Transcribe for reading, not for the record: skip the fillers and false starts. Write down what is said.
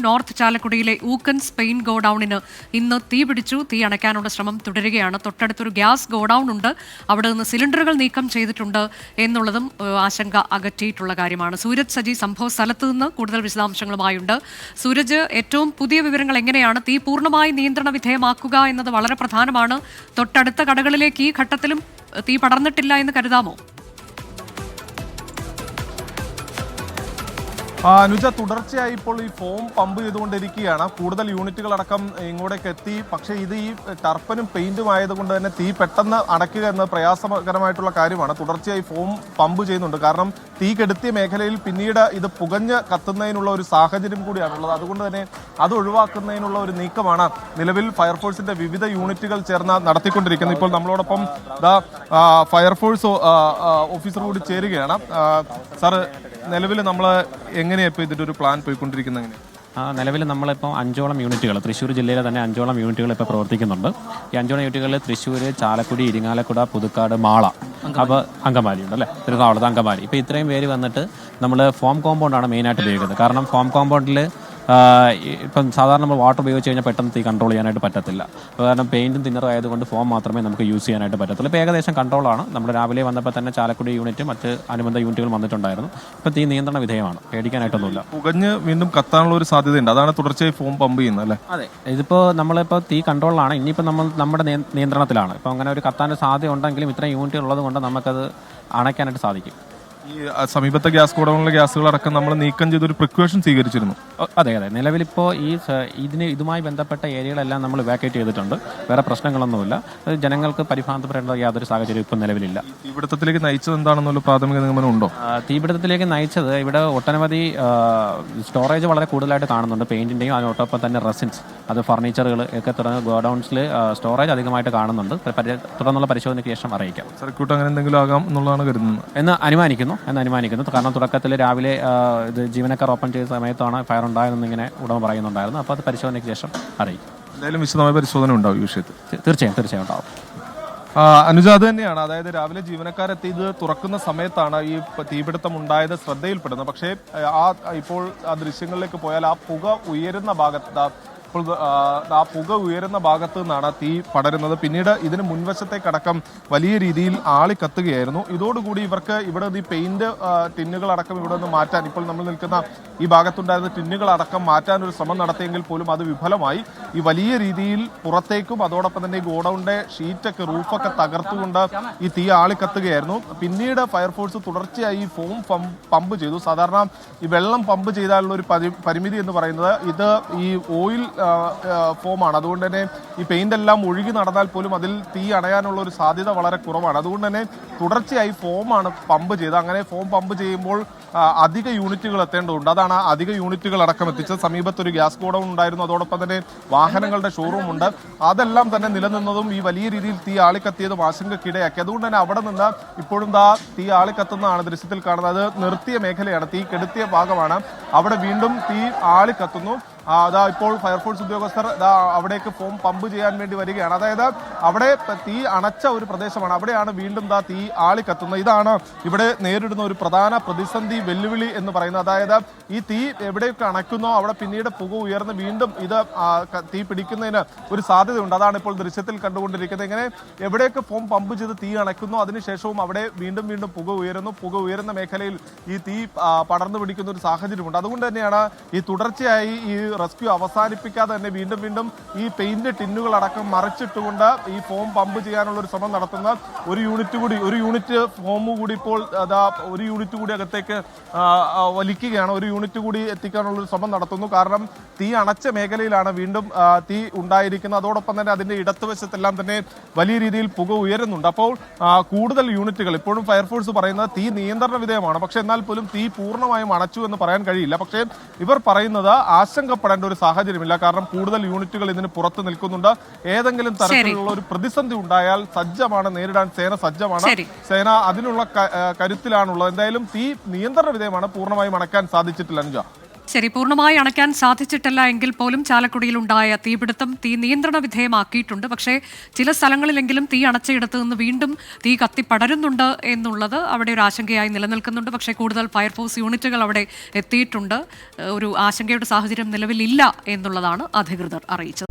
North ചാലക്കുടിയിലെ ഊക്കൻസ് paint ഗോഡൌണിന് ഇന്ന് തീ പിടിച്ചു. തീ അണയ്ക്കാനുള്ള ശ്രമം തുടരുകയാണ്. തൊട്ടടുത്തൊരു ഗ്യാസ് ഗോഡൌൺ ഉണ്ട്, അവിടെ നിന്ന് സിലിണ്ടറുകൾ നീക്കം ചെയ്തിട്ടുണ്ട് എന്നുള്ളതും ആശങ്ക അകറ്റിയിട്ടുള്ള കാര്യമാണ്. സൂരജ് സജി സംഭവ സ്ഥലത്ത് നിന്ന് കൂടുതൽ വിശദാംശങ്ങളുമായുണ്ട്. സൂരജ്, ഏറ്റവും പുതിയ വിവരങ്ങൾ എങ്ങനെയാണ്? തീ പൂർണ്ണമായി നിയന്ത്രണ വിധേയമാക്കുക എന്നത് വളരെ പ്രധാനമാണ്. തൊട്ടടുത്ത കടകളിലേക്ക് ഈ ഘട്ടത്തിലും തീ പടർന്നിട്ടില്ല എന്ന് കരുതാമോ? അനുജ, തുടർച്ചയായി ഇപ്പോൾ ഈ ഫോം പമ്പ് ചെയ്തുകൊണ്ടിരിക്കുകയാണ്. കൂടുതൽ യൂണിറ്റുകൾ അടക്കം ഇങ്ങോട്ടേക്ക് എത്തി. പക്ഷേ ഇത് ഈ ടർപ്പനും പെയിന്റും ആയതുകൊണ്ട് തന്നെ തീ പെട്ടെന്ന് അടയ്ക്കുക എന്നത് പ്രയാസകരമായിട്ടുള്ള കാര്യമാണ്. തുടർച്ചയായി ഫോം പമ്പ് ചെയ്യുന്നുണ്ട്. കാരണം തീ കെടുത്തിയ മേഖലയിൽ പിന്നീട് ഇത് പുകഞ്ഞ് കത്തുന്നതിനുള്ള ഒരു സാഹചര്യം കൂടിയാണുള്ളത്. അതുകൊണ്ട് തന്നെ അത് ഒഴിവാക്കുന്നതിനുള്ള ഒരു നീക്കമാണ് നിലവിൽ ഫയർഫോഴ്സിന്റെ വിവിധ യൂണിറ്റുകൾ ചേർന്ന് നടത്തിക്കൊണ്ടിരിക്കുന്നത്. ഇപ്പോൾ നമ്മളോടൊപ്പം ഫയർഫോഴ്സ് ഓഫീസർ കൂടി ചേരുകയാണ്. സാർ, നിലവിൽ നമ്മൾ എങ്ങനെയാണ് ഇപ്പോൾ ഇതിൻ്റെ ഒരു പ്ലാൻ പോയിക്കൊണ്ടിരിക്കുന്നത്? എങ്ങനെയാണ് നിലവിൽ നമ്മളിപ്പോൾ 5ഓളം യൂണിറ്റുകൾ, തൃശ്ശൂർ ജില്ലയിലെ തന്നെ 5ഓളം യൂണിറ്റുകൾ ഇപ്പോൾ പ്രവർത്തിക്കുന്നുണ്ട്. ഈ 5ഓളം യൂണിറ്റുകളിൽ തൃശ്ശൂർ, ചാലക്കുടി, ഇരിങ്ങാലക്കുട, പുതുക്കാട്, മാള, അപ്പോൾ അങ്കമാലി ഉണ്ട് അല്ലേ, തിരുവനന്തപുരത്ത് അങ്കമാലി. ഇപ്പോൾ ഇത്രയും പേര് വന്നിട്ട് നമ്മൾ ഫോം കോമ്പൗണ്ടാണ് മെയിനായിട്ട് ഉപയോഗിക്കുന്നത്. കാരണം ഫോം കോമ്പൗണ്ടിൽ ഇപ്പം സാധാരണ നമ്മൾ വാട്ടർ ഉപയോഗിച്ച് കഴിഞ്ഞാൽ പെട്ടെന്ന് തീ കൺട്രോൾ ചെയ്യാനായിട്ട് പറ്റത്തില്ല. കാരണം പെയിൻറ്റും തിന്നറും ആയതുകൊണ്ട് ഫോം മാത്രമേ നമുക്ക് യൂസ് ചെയ്യാനായിട്ട് പറ്റത്തുള്ളൂ. ഇപ്പോൾ ഏകദേശം കൺട്രോളാണ്. നമ്മൾ രാവിലെ വന്നപ്പോൾ തന്നെ ചാലക്കുടി യൂണിറ്റ്, മറ്റ് അനുബന്ധ യൂണിറ്റുകൾ വന്നിട്ടുണ്ടായിരുന്നു. ഇപ്പോൾ തീ നിയന്ത്രണ വിധേയമാണ്, പേടിക്കാനായിട്ടൊന്നുമില്ല. പുകഞ്ഞ് വീണ്ടും കത്താനുള്ള ഒരു സാധ്യതയുണ്ട്, അതാണ് തുടർച്ചയായി ഫോം പമ്പ് ചെയ്യുന്നത് അല്ലേ? അതെ, ഇതിപ്പോൾ നമ്മളിപ്പോൾ തീ കൺട്രോളിലാണ്. ഇനിയിപ്പോൾ നമ്മൾ നമ്മുടെ നിയന്ത്രണത്തിലാണ്. ഇപ്പോൾ അങ്ങനെ ഒരു കത്താൻ്റെ സാധ്യത ഉണ്ടെങ്കിലും ഇത്രയും യൂണിറ്റുകൾ ഉള്ളത് കൊണ്ട് നമുക്കത് അണയ്ക്കാനായിട്ട് സാധിക്കും. ഈ സമീപത്തെ ഗ്യാസ് ഗോഡൌണിലെ ഗ്യാസുകളടക്കം നമ്മൾ നീക്കം ചെയ്തൊരു പ്രിക്കോഷൻ സ്വീകരിച്ചിരുന്നു. അതെ, നിലവിലിപ്പോൾ ഇതുമായി ബന്ധപ്പെട്ട ഏരിയകളെല്ലാം നമ്മൾ ഇവാക്യുവേറ്റ് ചെയ്തിട്ടുണ്ട്. വേറെ പ്രശ്നങ്ങളൊന്നുമില്ല. ജനങ്ങൾക്ക് പരിഭ്രാന്തപ്പെടേണ്ട യാതൊരു സാഹചര്യം ഇപ്പം നിലവിലില്ല. തീപിടുത്തത്തിലേക്ക് നയിച്ചത് എന്താണെന്നുള്ള പ്രാഥമിക നിഗമനം ഉണ്ടോ? തീപിടുത്തത്തിലേക്ക് നയിച്ചത് ഇവിടെ ഒട്ടനവധി സ്റ്റോറേജ് വളരെ കൂടുതലായിട്ട് കാണുന്നുണ്ട്. പെയിന്റിന്റെയും അതിനോടൊപ്പം തന്നെ റെസിൻസ്, അത് ഫർണിച്ചറുകൾ ഒക്കെ തുടങ്ങിയ ഗോഡൌൺസിൽ സ്റ്റോറേജ് അധികമായിട്ട് കാണുന്നുണ്ട്. തുടർന്നുള്ള പരിശോധനയ്ക്ക് ശേഷം അറിയിക്കാം. സർക്യൂട്ട് അങ്ങനെ എന്തെങ്കിലും ആകാം എന്നുള്ളതാണ് കരുതുന്നത് എന്ന് അനുമാനിക്കുന്നു. കാരണം തുടക്കത്തിൽ രാവിലെ ഇത് ജീവനക്കാർ ഓപ്പൺ ചെയ്ത സമയത്താണ് ഫയർ ഉണ്ടായതെന്ന് ഇങ്ങനെ ഉടമ പറയുന്നുണ്ടായിരുന്നു. അപ്പോൾ അത് പരിശോധനയ്ക്ക് ശേഷം അറിയിക്കും. എന്തായാലും വിശദമായ പരിശോധന ഉണ്ടാവും ഈ വിഷയത്തിൽ. തീർച്ചയായും ഉണ്ടാവും. അനുജ, അത് തന്നെയാണ്. അതായത് രാവിലെ ജീവനക്കാരെത്തി ഇത് തുറക്കുന്ന സമയത്താണ് ഈ തീപിടുത്തം ഉണ്ടായത് ശ്രദ്ധയിൽപ്പെടുന്നത്. പക്ഷേ ഇപ്പോൾ ആ ദൃശ്യങ്ങളിലേക്ക് പോയാൽ ആ പുക ഉയരുന്ന ഭാഗത്ത് ആ പുക ഉയരുന്ന ഭാഗത്തു നിന്നാണ് തീ പടരുന്നത്. പിന്നീട് ഇതിന് മുൻവശത്തേക്കടക്കം വലിയ രീതിയിൽ ആളിക്കത്തുകയായിരുന്നു. ഇതോടുകൂടി ഇവർക്ക് ഇവിടെ ഈ പെയിന്റ് ടിന്നുകളടക്കം ഇവിടെ നിന്ന് മാറ്റാൻ, ഇപ്പോൾ നമ്മൾ നിൽക്കുന്ന ഈ ഭാഗത്തുണ്ടായിരുന്ന ടിന്നുകളടക്കം മാറ്റാൻ ഒരു ശ്രമം നടത്തിയെങ്കിൽ പോലും അത് വിഫലമായി. ഈ വലിയ രീതിയിൽ പുറത്തേക്കും അതോടൊപ്പം തന്നെ ഈ ഗോഡൌണിന്റെ ഷീറ്റൊക്കെ, റൂഫൊക്കെ തകർത്തുകൊണ്ട് ഈ തീ ആളിക്കത്തുകയായിരുന്നു. പിന്നീട് ഫയർഫോഴ്സ് തുടർച്ചയായി ഈ ഫോം പമ്പ് ചെയ്തു. സാധാരണ ഈ വെള്ളം പമ്പ് ചെയ്താലുള്ള ഒരു പരിമിതി എന്ന് പറയുന്നത് ഇത് ഈ ഓയിൽ ഫോമാണ്. അതുകൊണ്ട് തന്നെ ഈ പെയിന്റ് എല്ലാം ഒഴുകി നടന്നാൽ പോലും അതിൽ തീ അണയാനുള്ള ഒരു സാധ്യത വളരെ കുറവാണ്. അതുകൊണ്ട് തന്നെ തുടർച്ചയായി ഫോമാണ് പമ്പ് ചെയ്തത്. അങ്ങനെ ഫോം പമ്പ് ചെയ്യുമ്പോൾ അധിക യൂണിറ്റുകൾ എത്തേണ്ടതുണ്ട്. അതാണ് അധിക യൂണിറ്റുകൾ അടക്കം എത്തിച്ചത്. സമീപത്തൊരു ഗ്യാസ് ഗോഡൌൺ ഉണ്ടായിരുന്നു, അതോടൊപ്പം തന്നെ വാഹനങ്ങളുടെ ഷോറൂം ഉണ്ട്. അതെല്ലാം തന്നെ നിലനിന്നതും ഈ വലിയ രീതിയിൽ തീ ആളിക്കത്തിയതും ആശങ്കക്കിടയാക്കി. അതുകൊണ്ട് തന്നെ അവിടെ നിന്ന് ഇപ്പോഴും തീ ആളിക്കത്തുന്നതാണ് ദൃശ്യത്തിൽ കാണുന്നത്. അത് നിർത്തിയ മേഖലയാണ്, തീ കെടുത്തിയ ഭാഗമാണ്. അവിടെ വീണ്ടും തീ ആളിക്കത്തുന്നു. ഇപ്പോൾ ഫയർഫോഴ്സ് ഉദ്യോഗസ്ഥർ അവിടേക്ക് ഫോം പമ്പ് ചെയ്യാൻ വേണ്ടി വരികയാണ്. അതായത് അവിടെ തീ അണച്ച ഒരു പ്രദേശമാണ്, അവിടെയാണ് വീണ്ടും തീ ആളിക്കത്തുന്നത്. ഇതാണ് ഇവിടെ നേരിടുന്ന ഒരു പ്രധാന പ്രതിസന്ധി, വെല്ലുവിളി എന്ന് പറയുന്നത്. അതായത് ഈ തീ എവിടെയൊക്കെ അണയ്ക്കുന്നോ അവിടെ പിന്നീട് പുക ഉയർന്ന് വീണ്ടും ഇത് തീ പിടിക്കുന്നതിന് ഒരു സാധ്യതയുണ്ട്. അതാണ് ഇപ്പോൾ ദൃശ്യത്തിൽ കണ്ടുകൊണ്ടിരിക്കുന്നത്. ഇങ്ങനെ എവിടെയൊക്കെ ഫോം പമ്പ് ചെയ്ത് തീ അണയ്ക്കുന്നു അതിനുശേഷവും അവിടെ വീണ്ടും വീണ്ടും പുക ഉയരുന്നു. പുക ഉയരുന്ന മേഖലയിൽ ഈ തീ പടർന്നു പിടിക്കുന്ന ഒരു സാഹചര്യമുണ്ട്. അതുകൊണ്ട് തന്നെയാണ് ഈ തുടർച്ചയായി ഈ റെസ്ക്യൂ അവസാനിപ്പിക്കാതെ തന്നെ വീണ്ടും വീണ്ടും ഈ പെയിന്റ് ടിന്നുകളടക്കം മറിച്ചിട്ടുകൊണ്ട് ഈ ഫോം പമ്പ് ചെയ്യാനുള്ള ഒരു ശ്രമം നടത്തുന്ന ഒരു യൂണിറ്റ് ഫോം കൂടി ഇപ്പോൾ ഒരു യൂണിറ്റ് കൂടി അകത്തേക്ക് വലിക്കുകയാണ്. ഒരു യൂണിറ്റ് കൂടി എത്തിക്കാനുള്ള ഒരു ശ്രമം നടത്തുന്നു. കാരണം തീ അണച്ച മേഖലയിലാണ് വീണ്ടും തീ ഉണ്ടായിരിക്കുന്നത്. അതോടൊപ്പം തന്നെ അതിന്റെ ഇടത്തുവശത്തെല്ലാം തന്നെ വലിയ രീതിയിൽ പുക ഉയരുന്നുണ്ട്. അപ്പോൾ കൂടുതൽ യൂണിറ്റുകൾ, ഇപ്പോഴും ഫയർഫോഴ്സ് പറയുന്നത് തീ നിയന്ത്രണ വിധേയമാണ്. പക്ഷെ എന്നാൽ പോലും തീ പൂർണ്ണമായും അണച്ചു എന്ന് പറയാൻ കഴിയില്ല. പക്ഷേ ഇവർ പറയുന്നത് ആശങ്കപ്പെടേണ്ട ഒരു സാഹചര്യമില്ല. കാരണം കൂടുതൽ യൂണിറ്റുകൾ ഇതിന് പുറത്ത് നിൽക്കുന്നുണ്ട്. ഏതെങ്കിലും തരത്തിലുള്ള ഒരു പ്രതിസന്ധി ഉണ്ടായാൽ സജ്ജമാണ്, നേരിടാൻ സേന സജ്ജമാണ്. സേന അതിനുള്ള കരുത്തിലാണുള്ളത്. എന്തായാലും തീ നിയന്ത്രണ വിധേയമാണ്, പൂർണ്ണമായും അണയ്ക്കാൻ സാധിച്ചിട്ടില്ല. അനുജ. ശരി, പൂർണ്ണമായി അണയ്ക്കാൻ സാധിച്ചിട്ടില്ല എങ്കിൽ പോലും ചാലക്കുടിയിലുണ്ടായ തീപിടുത്തം തീ നിയന്ത്രണ വിധേയമാക്കിയിട്ടുണ്ട്. പക്ഷേ ചില സ്ഥലങ്ങളിലെങ്കിലും തീ അണച്ചയിടത്ത് നിന്ന് വീണ്ടും തീ കത്തിപ്പടരുന്നുണ്ട് എന്നുള്ളത് അവിടെ ഒരു ആശങ്കയായി നിലനിൽക്കുന്നുണ്ട്. പക്ഷേ കൂടുതൽ ഫയർഫോഴ്സ് യൂണിറ്റുകൾ അവിടെ എത്തിയിട്ടുണ്ട്. ഒരു ആശങ്കയുടെ സാഹചര്യം നിലവിലില്ല എന്നുള്ളതാണ് അധികൃതർ അറിയിച്ചത്.